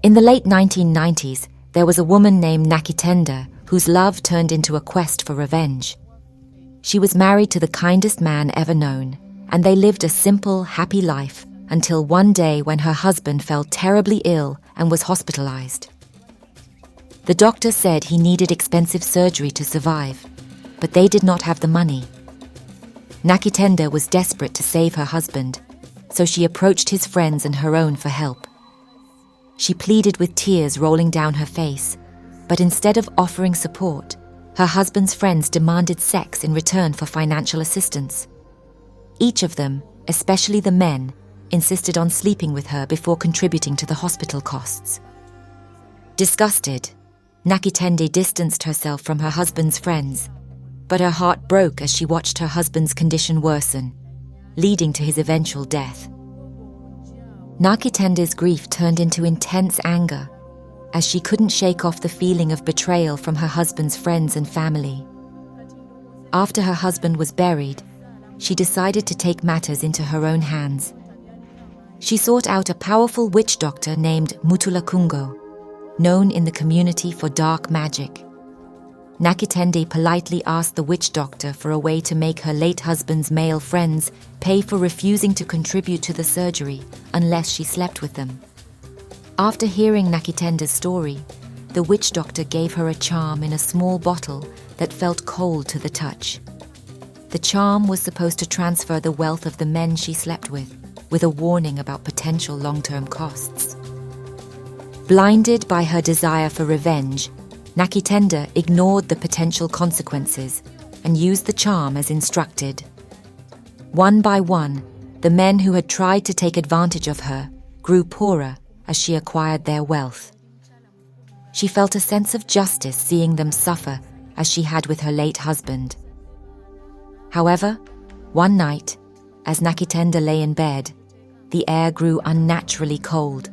In the late 1990s, there was a woman named Nakitenda whose love turned into a quest for revenge. She was married to the kindest man ever known, and they lived a simple, happy life until one day when her husband fell terribly ill and was hospitalized. The doctor said he needed expensive surgery to survive, but they did not have the money. Nakitenda was desperate to save her husband, so she approached his friends and her own for help. She pleaded with tears rolling down her face, but instead of offering support, her husband's friends demanded sex in return for financial assistance. Each of them, especially the men, insisted on sleeping with her before contributing to the hospital costs. Disgusted, Nakitenda distanced herself from her husband's friends, but her heart broke as she watched her husband's condition worsen, leading to his eventual death. Nakitenda's grief turned into intense anger, as she couldn't shake off the feeling of betrayal from her husband's friends and family. After her husband was buried, she decided to take matters into her own hands. She sought out a powerful witch doctor named Mutulakungo, known in the community for dark magic. Nakitenda politely asked the witch doctor for a way to make her late husband's male friends pay for refusing to contribute to the surgery unless she slept with them. After hearing Nakitenda's story, the witch doctor gave her a charm in a small bottle that felt cold to the touch. The charm was supposed to transfer the wealth of the men she slept with a warning about potential long-term costs. Blinded by her desire for revenge, Nakitenda ignored the potential consequences and used the charm as instructed. One by one, the men who had tried to take advantage of her grew poorer as she acquired their wealth. She felt a sense of justice seeing them suffer as she had with her late husband. However, one night, as Nakitenda lay in bed, the air grew unnaturally cold,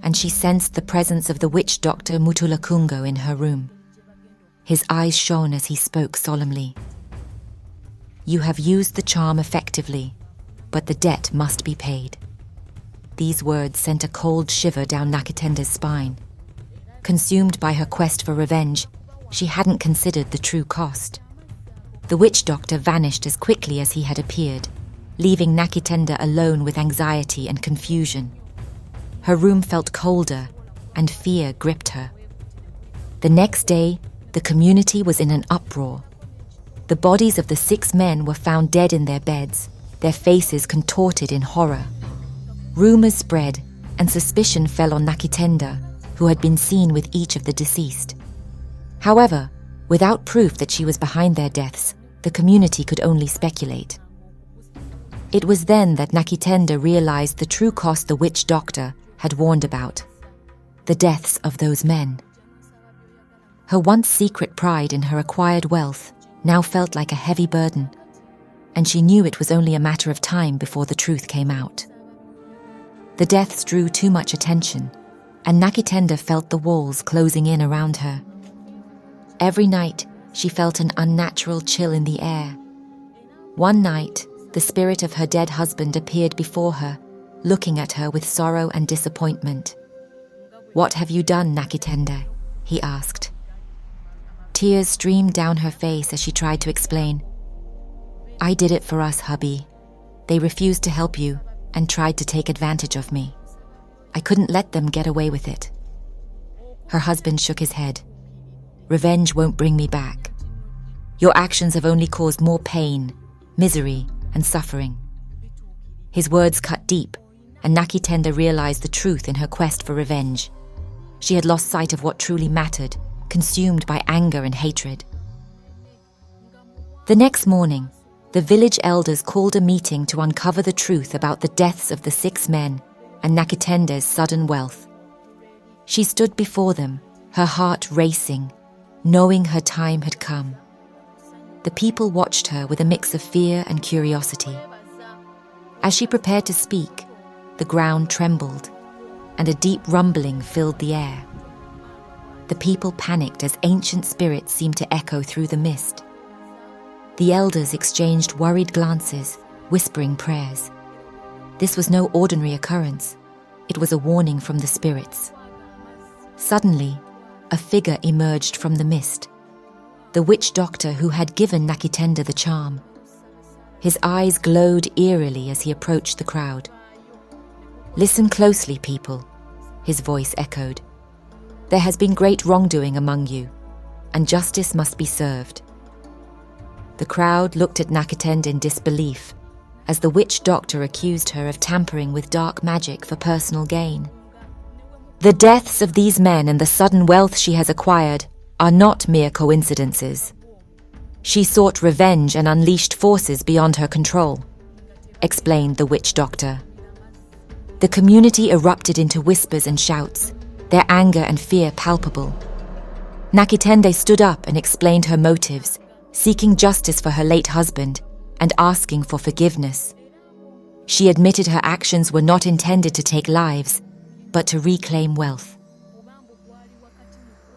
and she sensed the presence of the witch doctor Mutulakungo in her room. His eyes shone as he spoke solemnly. "You have used the charm effectively, but the debt must be paid." These words sent a cold shiver down Nakitenda's spine. Consumed by her quest for revenge, she hadn't considered the true cost. The witch doctor vanished as quickly as he had appeared, leaving Nakitenda alone with anxiety and confusion. Her room felt colder, and fear gripped her. The next day, the community was in an uproar. The bodies of the 6 men were found dead in their beds, their faces contorted in horror. Rumors spread, and suspicion fell on Nakitenda, who had been seen with each of the deceased. However, without proof that she was behind their deaths, the community could only speculate. It was then that Nakitenda realized the true cost the witch doctor had warned about: the deaths of those men. Her once secret pride in her acquired wealth now felt like a heavy burden, and she knew it was only a matter of time before the truth came out. The deaths drew too much attention, and Nakitenda felt the walls closing in around her. Every night, she felt an unnatural chill in the air. One night, the spirit of her dead husband appeared before her, looking at her with sorrow and disappointment. "What have you done, Nakitenda?" he asked. Tears streamed down her face as she tried to explain. "I did it for us, hubby. They refused to help you and tried to take advantage of me. I couldn't let them get away with it." Her husband shook his head. "Revenge won't bring me back. Your actions have only caused more pain, misery, and suffering." His words cut deep, and Nakitenda realized the truth in her quest for revenge. She had lost sight of what truly mattered, consumed by anger and hatred. The next morning, the village elders called a meeting to uncover the truth about the deaths of the 6 men and Nakitenda's sudden wealth. She stood before them, her heart racing, knowing her time had come. The people watched her with a mix of fear and curiosity. As she prepared to speak, the ground trembled, and a deep rumbling filled the air. The people panicked as ancient spirits seemed to echo through the mist. The elders exchanged worried glances, whispering prayers. This was no ordinary occurrence. It was a warning from the spirits. Suddenly, a figure emerged from the mist, the witch doctor who had given Nakitenda the charm. His eyes glowed eerily as he approached the crowd. "Listen closely, people," his voice echoed. "There has been great wrongdoing among you, and justice must be served." The crowd looked at Nakitenda in disbelief, as the witch doctor accused her of tampering with dark magic for personal gain. "The deaths of these men and the sudden wealth she has acquired are not mere coincidences. She sought revenge and unleashed forces beyond her control," explained the witch doctor. The community erupted into whispers and shouts, their anger and fear palpable. Nakitenda stood up and explained her motives, seeking justice for her late husband and asking for forgiveness. She admitted her actions were not intended to take lives, but to reclaim wealth.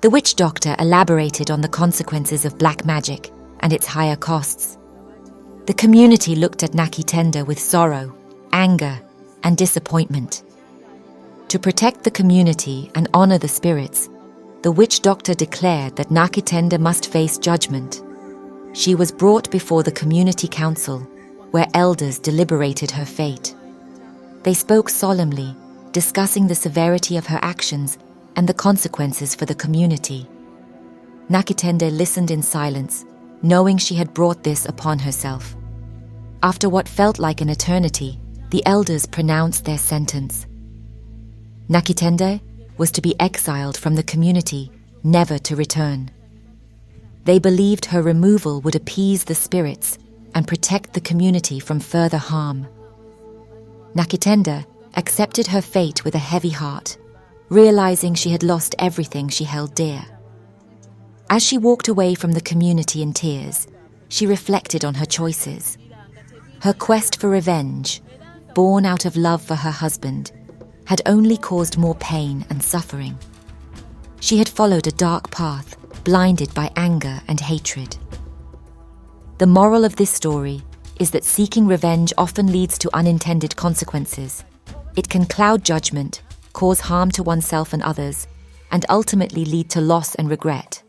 The witch doctor elaborated on the consequences of black magic and its higher costs. The community looked at Nakitenda with sorrow, anger, and disappointment. To protect the community and honor the spirits, the witch doctor declared that Nakitenda must face judgment. She was brought before the community council, where elders deliberated her fate. They spoke solemnly, discussing the severity of her actions and the consequences for the community. Nakitenda listened in silence, knowing she had brought this upon herself. After what felt like an eternity, the elders pronounced their sentence. Nakitenda was to be exiled from the community, never to return. They believed her removal would appease the spirits and protect the community from further harm. Nakitenda accepted her fate with a heavy heart, realizing she had lost everything she held dear. As she walked away from the community in tears, she reflected on her choices. Her quest for revenge, born out of love for her husband, had only caused more pain and suffering. She had followed a dark path, blinded by anger and hatred. The moral of this story is that seeking revenge often leads to unintended consequences. It can cloud judgment, cause harm to oneself and others, and ultimately lead to loss and regret.